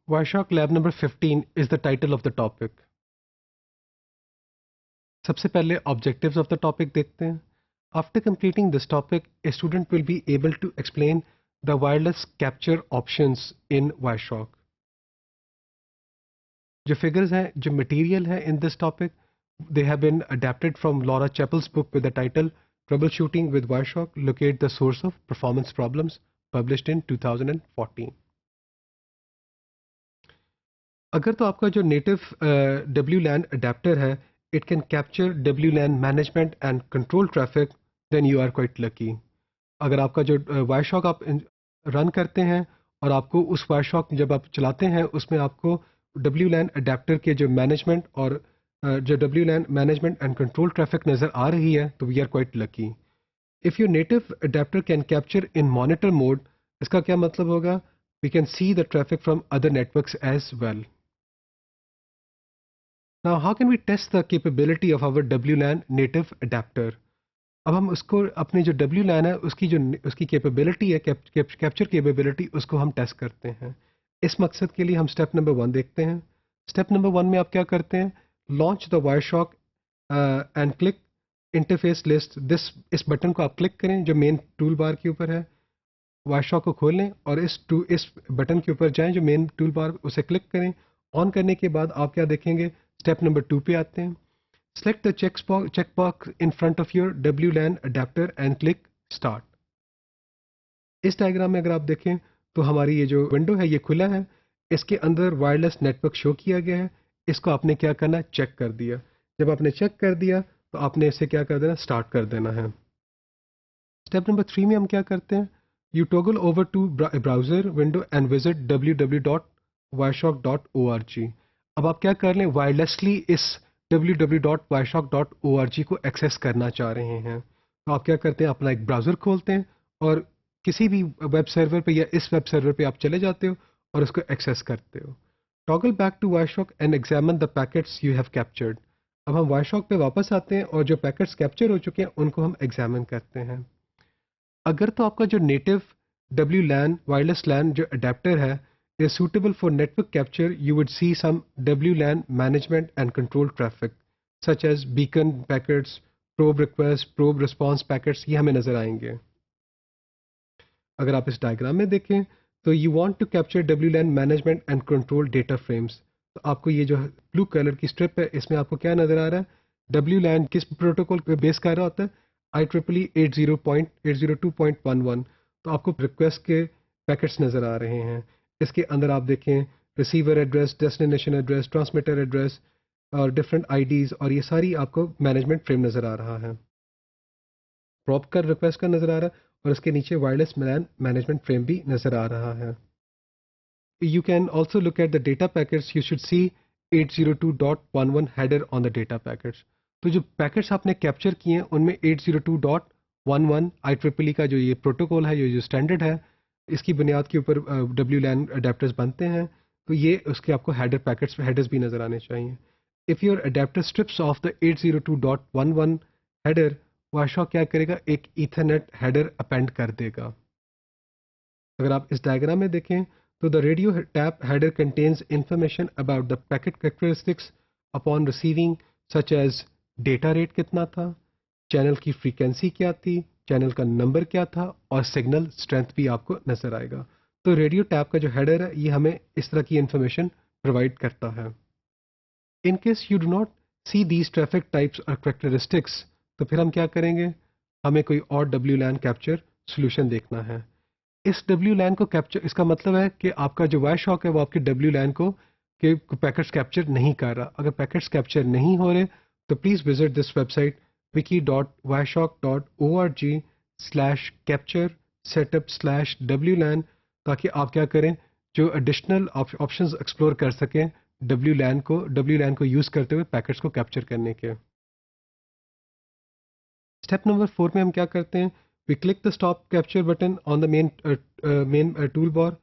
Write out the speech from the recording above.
Wireshark Lab number 15 is the title of the topic. सबसे पहले objectives of the topic देखते हैं. After completing this topic, a student will be able to explain the wireless capture options in Wireshark. जो figures हैं, जो material है in this topic, they have been adapted from Laura Chappell's book with the title Troubleshooting with Wireshark, Locate the Source of Performance Problems, published in 2014. अगर तो आपका जो नेटिव WLAN adapter है, it can capture WLAN management and control traffic, then you are quite lucky. अगर आपका जो वायरशॉक आप रन करते हैं और आपको उस वायरशॉक जब आप चलाते हैं उसमें आपको WLAN अडेप्टर के जो मैनेजमेंट और जो WLAN management and control traffic नज़र आ रही है, तो we are quite lucky. If your native adapter can capture in monitor mode, इसका क्या मतलब होगा? We can see the traffic from other networks as well. Now, how can we test the capability of our WLAN native adapter? अब हम उसको अपनी जो WLAN है उसकी कैपेबिलिटी है, कैप्चर कैपेबिलिटी, उसको हम टेस्ट करते हैं. इस मकसद के लिए हम स्टेप नंबर 1 देखते हैं. स्टेप नंबर 1 में आप क्या करते हैं? Launch the Wireshark and click interface list. इस बटन को आप क्लिक करें जो मेन टूल बार के ऊपर है. वायरशॉक को खोल लें और इस बटन के ऊपर जाएं जो मेन टूल बार, उसे क्लिक करें. ऑन करने के बाद आप क्या देखेंगे? स्टेप नंबर 2 पे आते हैं. Select the checkbox in front of your WLAN adapter and click start. इस डायग्राम में अगर आप देखें तो हमारी ये जो विंडो है ये खुला है. इसके अंदर वायरलेस नेटवर्क शो किया गया है. इसको आपने क्या करना? चेक कर दिया. जब आपने चेक कर दिया तो आपने इसे क्या कर देना? स्टार्ट कर देना है. स्टेप नंबर 3 में हम क्या करते हैं? You toggle over to browser window and visit www.wireshark.org. अब आप क्या कर लें? वायरलेसली इस www.wireshark.org को एक्सेस करना चाह रहे हैं. तो आप क्या करते हैं? अपना एक ब्राउज़र खोलते हैं और किसी भी वेब सर्वर पे या इस वेब सर्वर पे आप चले जाते हो और उसको एक्सेस करते हो. Toggle back to Wireshark and examine the packets you have captured. अब हम Wireshark पे वापस आते हैं और जो पैकेट्स कैप्चर हो चुके हैं उनको हम एग्जामिन करते हैं. अगर तो आपका जो नेटिव WLAN वायरलेस LAN जो अडेप्टर है is suitable for network capture, you would see some WLAN management and control traffic, such as beacon packets, probe requests, probe response packets. ये हमें नजर आएंगे. अगर आप इस डायग्राम में देखें तो you want to capture WLAN management and control data frames. तो आपको ये जो ब्लू कलर की स्ट्रिप है इसमें आपको क्या नजर आ रहा है? WLAN किस प्रोटोकॉल पे बेस कर रहा होता है? IEEE 802.11. तो आपको रिक्वेस्ट के पैकेट्स नजर आ रहे हैं. इसके अंदर आप देखें receiver address, destination address, transmitter address और डिफरेंट आईडीज़, और ये सारी आपको मैनेजमेंट फ्रेम नज़र आ रहा है. प्रॉप का रिक्वेस्ट का नज़र आ रहा है और उसके नीचे वायरलेस मैनेजमेंट फ्रेम भी नज़र आ रहा है. You can also look at the data packets. You should see 802.11 header on the data packets. तो जो पैकेट्स आपने कैप्चर किए हैं उनमें 802.11 IEEE का जो ये प्रोटोकॉल है, ये जो स्टैंडर्ड है, इसकी बुनियाद के ऊपर WLAN अडेप्टर्स बनते हैं. तो ये उसके आपको हेडर्स भी नज़र आने चाहिए. If your adapter strips off the 802.11 header, Wireshark क्या करेगा? एक ईथरनेट हेडर अपेंड कर देगा. अगर आप इस डायग्राम में देखें तो the radio tap header contains information about the packet characteristics upon receiving, such as data rate कितना था, चैनल की फ्रीक्वेंसी क्या थी, चैनल का नंबर क्या था, और सिग्नल स्ट्रेंथ भी आपको नजर आएगा. तो रेडियो टैप का जो हेडर है ये हमें इस तरह की इंफॉर्मेशन प्रोवाइड करता है. In case you do not see these traffic types और करेक्टरिस्टिक्स, तो फिर हम क्या करेंगे? हमें कोई और WLAN कैप्चर सोल्यूशन देखना है. इस WLAN को कैप्चर, इसका मतलब है कि आपका जो वायरशॉक है वो आपके WLAN को के पैकेट्स कैप्चर नहीं कर रहा. अगर पैकेट्स कैप्चर नहीं हो रहे तो please visit this website wiki.wireshark.org/capture-setup/WLAN, ताकि आप क्या करें? जो एडिशनल ऑप्शंस एक्सप्लोर कर सकें WLAN को यूज़ करते हुए पैकेट्स को कैप्चर करने के. स्टेप नंबर 4 में हम क्या करते हैं? We click the stop capture button on the main tool bar.